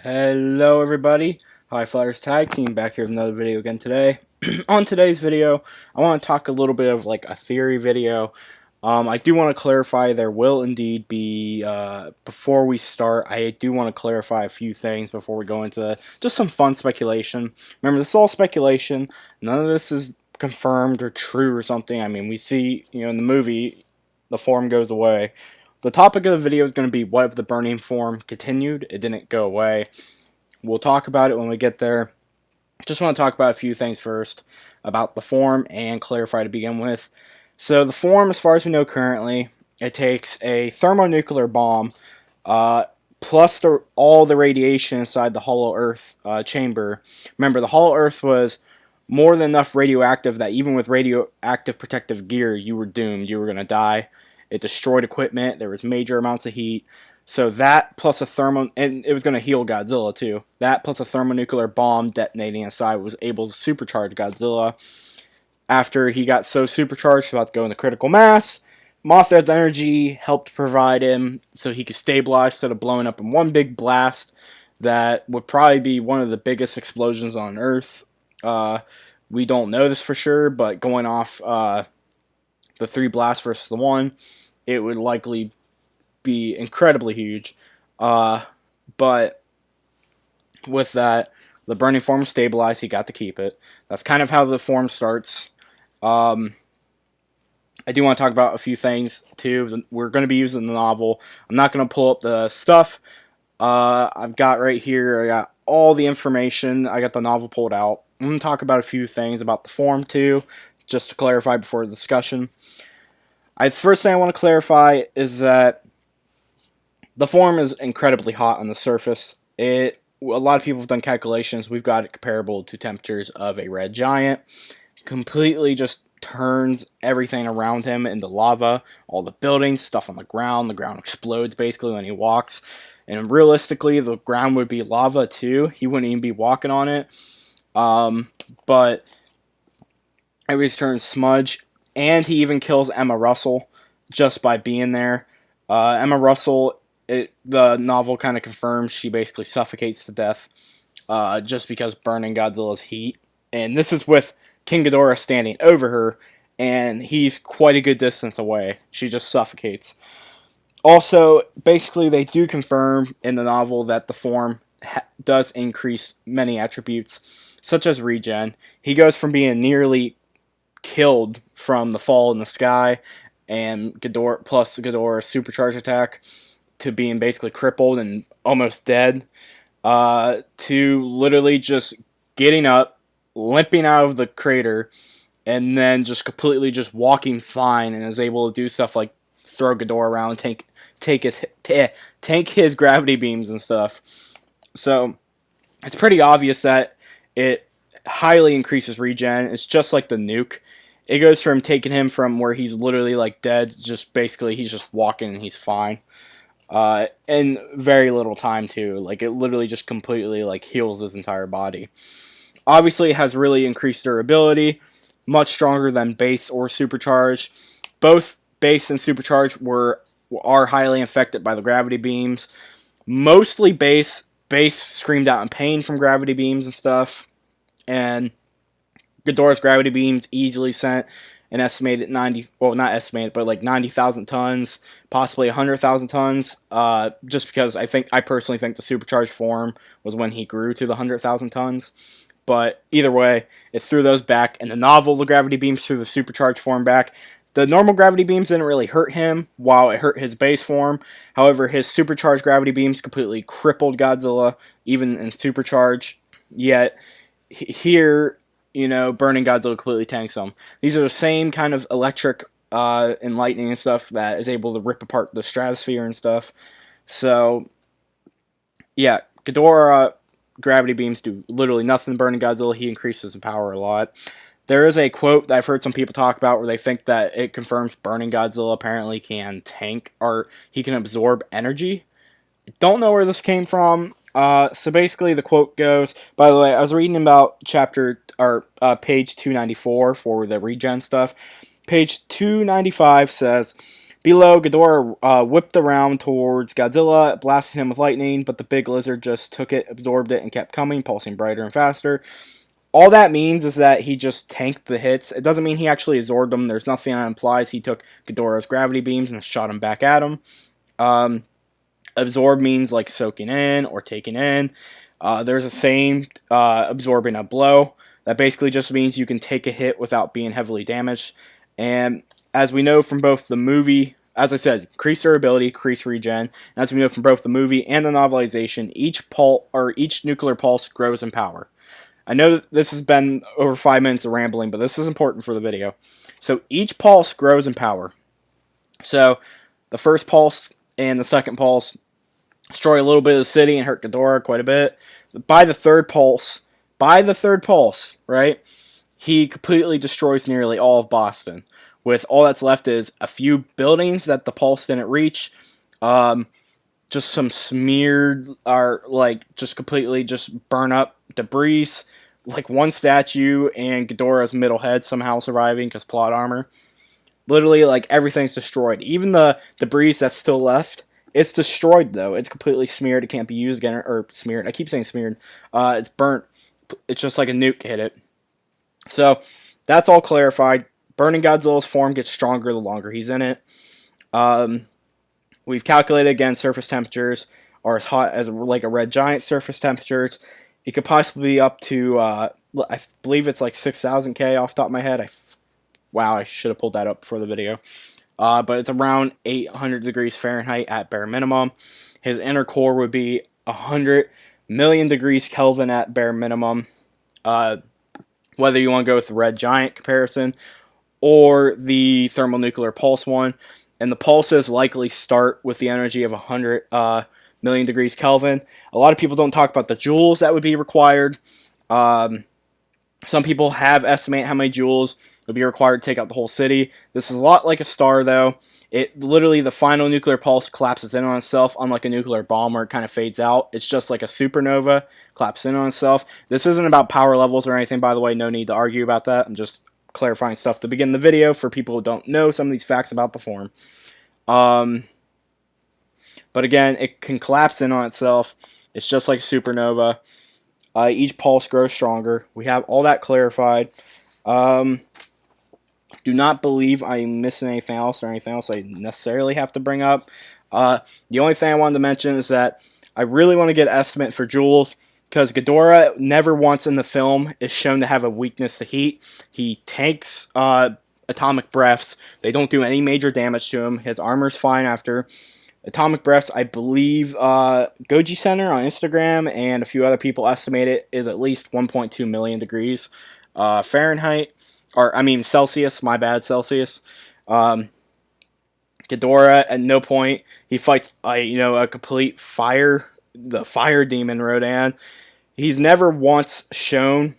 Hello everybody, High Flyers Tag Team back here with another video again today. On today's video, I want to talk a little bit of like a theory video. I do want to clarify there will indeed be, before we start, I do want to clarify a few things before we go into just some fun speculation. Remember, this is all speculation. None of this is confirmed or true or something. I mean, we see, in the movie, the form goes away. The topic of the video is going to be what if the burning form continued? It didn't go away. We'll talk about it when we get there. Just want to talk about a few things first about the form and clarify to begin with. So the form, as far as we know currently, it takes a thermonuclear bomb plus all the radiation inside the Hollow Earth chamber. Remember, the Hollow Earth was more than enough radioactive that even with radioactive protective gear, you were doomed. You were going to die. It destroyed equipment. There was major amounts of heat. So that plus and it was going to heal Godzilla too. That plus a thermonuclear bomb detonating inside was able to supercharge Godzilla. After he got so supercharged, about to go into critical mass, Mothra's energy helped provide him so he could stabilize instead of blowing up in one big blast. That would probably be one of the biggest explosions on Earth. We don't know this for sure, but going off the 3 blasts versus the 1, it would likely be incredibly huge. But with that, the burning form stabilized. He got to keep it. That's kind of how the form starts. I do want to talk about a few things too. We're going to be using the novel. I'm not going to pull up the stuff. I've got right here, I got all the information. I got the novel pulled out. I'm going to talk about a few things about the form too, just to clarify before the discussion. First thing I want to clarify is that the form is incredibly hot on the surface. A lot of people have done calculations. We've got it comparable to temperatures of a red giant. Completely just turns everything around him into lava. All the buildings, stuff on the ground. The ground explodes basically when he walks. And realistically, the ground would be lava too. He wouldn't even be walking on it. But everything turns smudge. And he even kills Emma Russell just by being there. Emma Russell, the novel kind of confirms she basically suffocates to death just because burning Godzilla's heat. And this is with King Ghidorah standing over her, and he's quite a good distance away. She just suffocates. Also, basically, they do confirm in the novel that the form does increase many attributes, such as regen. He goes from being nearly killed from the fall in the sky and Ghidorah's supercharge attack to being basically crippled and almost dead, to literally just getting up, limping out of the crater, and then just completely just walking fine and is able to do stuff like throw Ghidorah around, tank his gravity beams and stuff. So it's pretty obvious that it highly increases regen. It's just like the nuke. It goes from taking him from where he's literally like dead, just basically he's just walking and he's fine. In very little time too. Like it literally just completely like heals his entire body. Obviously it has really increased durability, much stronger than base or supercharge. Both base and supercharge are highly affected by the gravity beams. Mostly base screamed out in pain from gravity beams and stuff. And Ghidorah's gravity beams easily sent an estimated 90,000 tons, possibly 100,000 tons, just because I personally think the supercharged form was when he grew to the 100,000 tons. But either way, it threw those back. In the novel, the gravity beams threw the supercharged form back. The normal gravity beams didn't really hurt him, while it hurt his base form. However, his supercharged gravity beams completely crippled Godzilla, even in supercharge. Yet, here, burning Godzilla completely tanks him. These are the same kind of electric and lightning and stuff that is able to rip apart the stratosphere and stuff. So, yeah, Ghidorah gravity beams do literally nothing burning Godzilla. He increases in power a lot. There is a quote that I've heard some people talk about where they think that it confirms burning Godzilla apparently can tank, or he can absorb energy. Don't know where this came from. So basically the quote goes, by the way, I was reading about page 294 for the regen stuff. Page 295 says, Below, Ghidorah whipped around towards Godzilla, blasting him with lightning, but the big lizard just took it, absorbed it, and kept coming, pulsing brighter and faster. All that means is that he just tanked the hits. It doesn't mean he actually absorbed them. There's nothing that implies he took Ghidorah's gravity beams and shot him back at him. Absorb means like soaking in or taking in. There's a saying, absorbing a blow. That basically just means you can take a hit without being heavily damaged. And as we know from both the movie, as I said, increase durability, increase regen. As we know from both the movie and the novelization, each nuclear pulse grows in power. I know this has been over 5 minutes of rambling, but this is important for the video. So each pulse grows in power. So the first pulse and the second pulse destroy a little bit of the city and hurt Ghidorah quite a bit. By the third pulse, right, he completely destroys nearly all of Boston. With all that's left is a few buildings that the pulse didn't reach, just some smeared, or like just completely just burn up debris, like one statue and Ghidorah's middle head somehow surviving because plot armor. Literally, like, everything's destroyed. Even the debris that's still left, it's destroyed, though. It's completely smeared. It can't be used again. Or smeared. I keep saying smeared. It's burnt. It's just like a nuke hit it. So, that's all clarified. Burning Godzilla's form gets stronger the longer he's in it. We've calculated, again, surface temperatures are as hot as, like, a red giant surface temperatures. It could possibly be up to, I believe it's like 6,000 K off the top of my head. Wow, I should have pulled that up before the video. But it's around 800 degrees Fahrenheit at bare minimum. His inner core would be 100 million degrees Kelvin at bare minimum. Whether you want to go with the red giant comparison or the thermonuclear pulse one. And the pulses likely start with the energy of 100 million degrees Kelvin. A lot of people don't talk about the joules that would be required. Some people have estimated how many joules would be required to take out the whole city. This is a lot like a star, though. It literally, the final nuclear pulse collapses in on itself, unlike a nuclear bomb where it kind of fades out. It's just like a supernova, collapses in on itself. This isn't about power levels or anything, by the way. No need to argue about that. I'm just clarifying stuff to begin the video for people who don't know some of these facts about the form. But again, it can collapse in on itself. It's just like supernova. Each pulse grows stronger. We have all that clarified. Do not believe I'm missing anything else or anything else I necessarily have to bring up. The only thing I wanted to mention is that I really want to get an estimate for joules, because Ghidorah never once in the film is shown to have a weakness to heat. He takes atomic breaths. They don't do any major damage to him. His armor's fine after. Atomic breaths, I believe Goji Center on Instagram and a few other people estimate it is at least 1.2 million degrees Fahrenheit. Or, I mean, Celsius, my bad, Celsius. Ghidorah, at no point, he fights, a complete fire, the fire demon Rodan. He's never once shown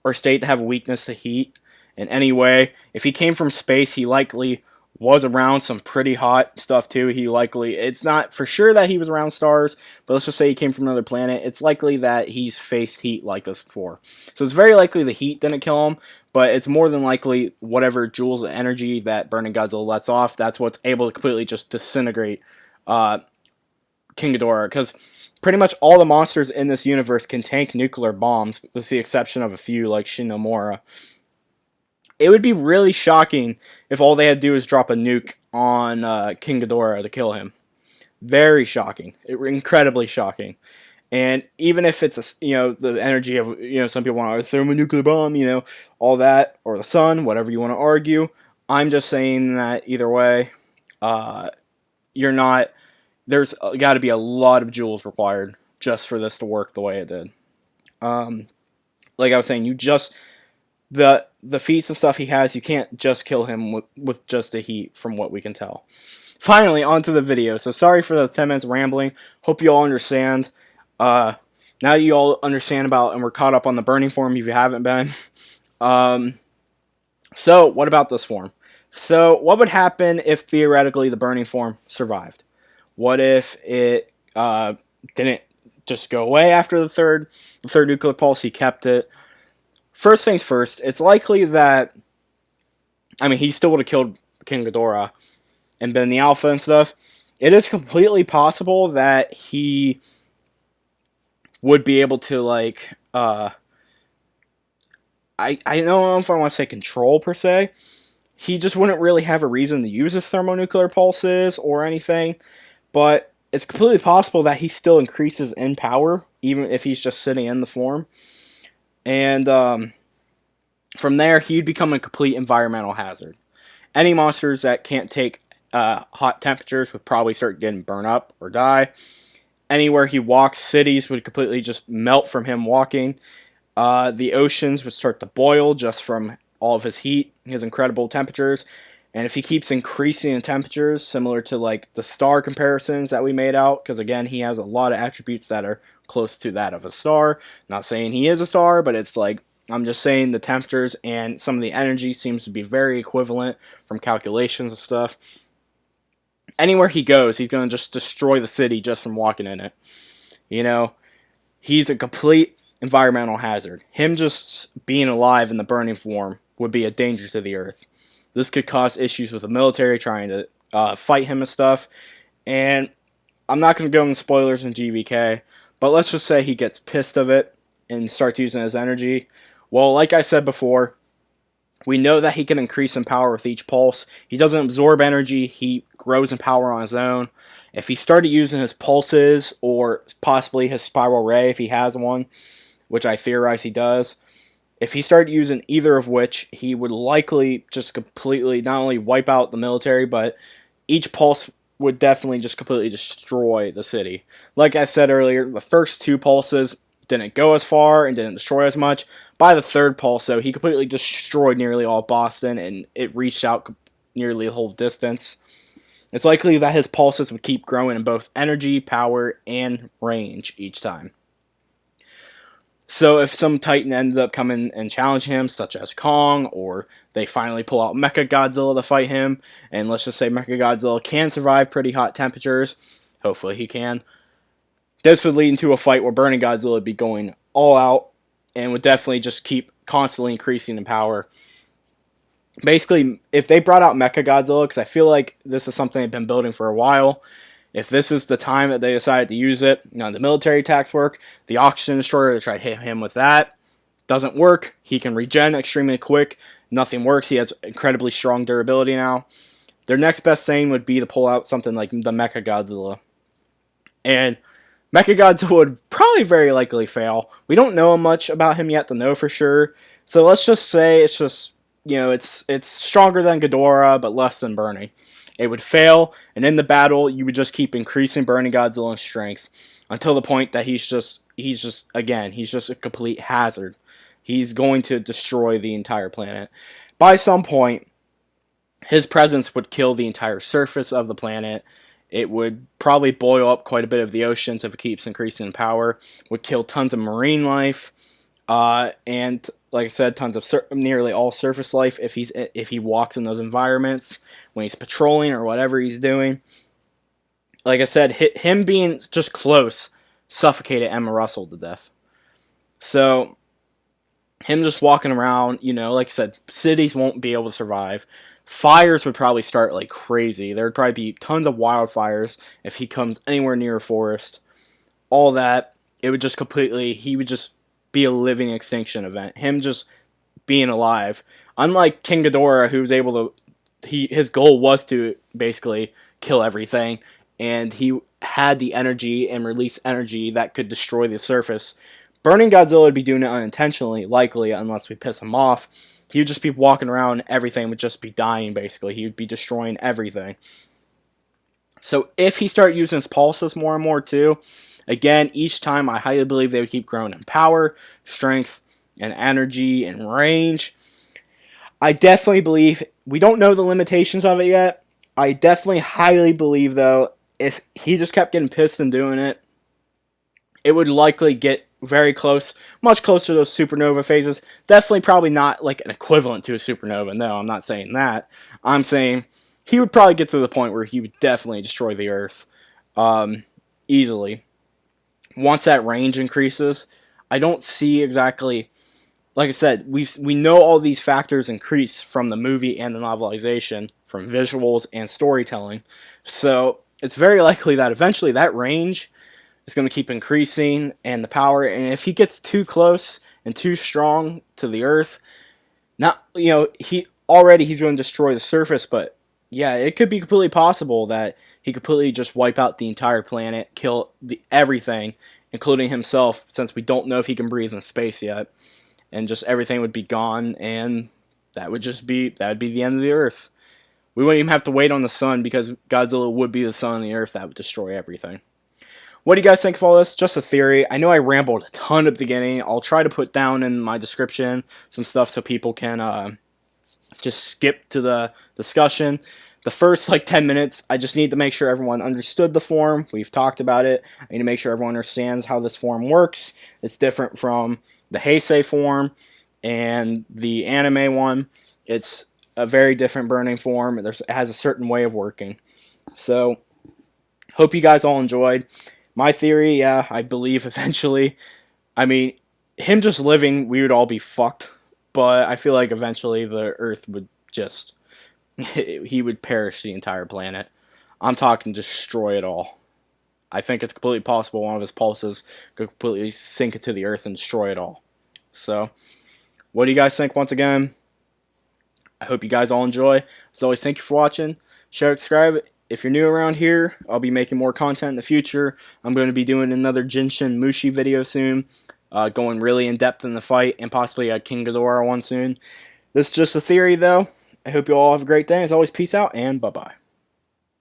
or stated to have a weakness to heat in any way. If he came from space, he likely was around some pretty hot stuff too. It's not for sure that he was around stars, but let's just say he came from another planet. It's likely that he's faced heat like this before. So it's very likely the heat didn't kill him, but it's more than likely whatever joules of energy that Burning Godzilla lets off, that's what's able to completely just disintegrate King Ghidorah, because pretty much all the monsters in this universe can tank nuclear bombs, with the exception of a few like Shin. It would be really shocking if all they had to do is drop a nuke on King Ghidorah to kill him. Very shocking. Incredibly shocking. And even if it's, the energy of, some people want to thermonuclear bomb, all that, or the sun, whatever you want to argue, I'm just saying that either way, there's got to be a lot of joules required just for this to work the way it did. Like I was saying, the feats and stuff he has, you can't just kill him with just the heat, from what we can tell. Finally, onto the video. So sorry for the 10 minutes rambling. Hope you all understand. Now that you all understand about, and we're caught up on the burning form if you haven't been. So what about this form? So what would happen if theoretically the burning form survived? What if it didn't just go away after the third nuclear pulse? He kept it. First things first, it's likely that, he still would have killed King Ghidorah, and been the alpha and stuff, it is completely possible that he would be able to, like, I don't know if I want to say control per se. He just wouldn't really have a reason to use his thermonuclear pulses or anything, but it's completely possible that he still increases in power, even if he's just sitting in the form. And from there, he'd become a complete environmental hazard. Any monsters that can't take hot temperatures would probably start getting burned up or die. Anywhere he walks, cities would completely just melt from him walking. The oceans would start to boil just from all of his heat, his incredible temperatures. And if he keeps increasing in temperatures, similar to like the star comparisons that we made out, because again, he has a lot of attributes that are close to that of a star. Not saying he is a star, but it's like, I'm just saying the temperatures and some of the energy seems to be very equivalent from calculations and stuff. Anywhere he goes, he's going to just destroy the city just from walking in it. You know, he's a complete environmental hazard. Him just being alive in the burning form would be a danger to the earth. This could cause issues with the military trying to fight him and stuff. And I'm not going to go into spoilers in GVK, but let's just say he gets pissed of it and starts using his energy. Well, like I said before, we know that he can increase in power with each pulse. He doesn't absorb energy, he grows in power on his own. If he started using his pulses, or possibly his spiral ray if he has one, which I theorize he does, if he started using either of which, he would likely just completely not only wipe out the military, but each pulse would definitely just completely destroy the city. Like I said earlier, the first two pulses didn't go as far and didn't destroy as much. By the third pulse, though, he completely destroyed nearly all of Boston, and it reached out nearly the whole distance. It's likely that his pulses would keep growing in both energy, power, and range each time. So if some Titan ended up coming and challenging him, such as Kong, or they finally pull out Mecha Godzilla to fight him, and let's just say Mecha Godzilla can survive pretty hot temperatures, hopefully he can, this would lead into a fight where Burning Godzilla would be going all out and would definitely just keep constantly increasing in power. Basically, if they brought out Mecha Godzilla, because I feel like this is something they've been building for a while, if this is the time that they decided to use it, the military attacks work, the Oxygen Destroyer, they try to hit him with that, doesn't work, he can regen extremely quick, nothing works, he has incredibly strong durability now. Their next best thing would be to pull out something like the Mecha Godzilla. And Mechagodzilla would probably very likely fail. We don't know much about him yet to know for sure. So let's just say it's just, it's stronger than Ghidorah, but less than Burning. It would fail, and in the battle, you would just keep increasing Burning Godzilla's strength until the point that he's just a complete hazard. He's going to destroy the entire planet. By some point, his presence would kill the entire surface of the planet. It would probably boil up quite a bit of the oceans if it keeps increasing in power. Would kill tons of marine life, and like I said, tons of nearly all surface life if he walks in those environments when he's patrolling or whatever he's doing. Like I said, him being just close suffocated Emma Russell to death. So him just walking around, like I said, cities won't be able to survive. Fires would probably start like crazy. There would probably be tons of wildfires if he comes anywhere near a forest. All that, he would just be a living extinction event. Him just being alive. Unlike King Ghidorah, who was able to, his goal was to basically kill everything, and he had the energy and release energy that could destroy the surface. Burning Godzilla would be doing it unintentionally, likely, unless we piss him off. He would just be walking around, everything would just be dying, basically. He would be destroying everything. So if he started using his pulses more and more, too, again, each time I highly believe they would keep growing in power, strength, and energy, and range. I definitely believe, we don't know the limitations of it yet. I definitely highly believe, though, if he just kept getting pissed and doing it, it would likely get very close, much closer to those supernova phases. Definitely probably not like an equivalent to a supernova. No, I'm not saying that. I'm saying he would probably get to the point where he would definitely destroy the Earth easily. Once that range increases, I don't see exactly like I said, we know all these factors increase from the movie and the novelization, from visuals and storytelling. So it's very likely that eventually that range is going to keep increasing, and the power. And if he gets too close and too strong to the Earth, not he's going to destroy the surface. But yeah, it could be completely possible that he completely just wipe out the entire planet, kill everything, including himself, since we don't know if he can breathe in space yet, and just everything would be gone, and that would be the end of the Earth. We wouldn't even have to wait on the sun, because Godzilla would be the sun of the Earth that would destroy everything. What do you guys think of all this? Just a theory. I know I rambled a ton at the beginning. I'll try to put down in my description some stuff so people can just skip to the discussion. The first 10 minutes, I just need to make sure everyone understood the form. We've talked about it. I need to make sure everyone understands how this form works. It's different from the Heisei form and the anime one. It's a very different burning form. It has a certain way of working. So, hope you guys all enjoyed. My theory, yeah, I believe eventually. I mean, him just living, we would all be fucked. But I feel like eventually the Earth would just, he would perish the entire planet. I'm talking destroy it all. I think it's completely possible one of his pulses could completely sink into the Earth and destroy it all. So, what do you guys think once again? I hope you guys all enjoy. As always, thank you for watching. Share, subscribe. If you're new around here, I'll be making more content in the future. I'm going to be doing another Jinshin Mushi video soon, going really in depth in the fight, and possibly a King Ghidorah one soon. This is just a theory, though. I hope you all have a great day. As always, peace out, and bye-bye.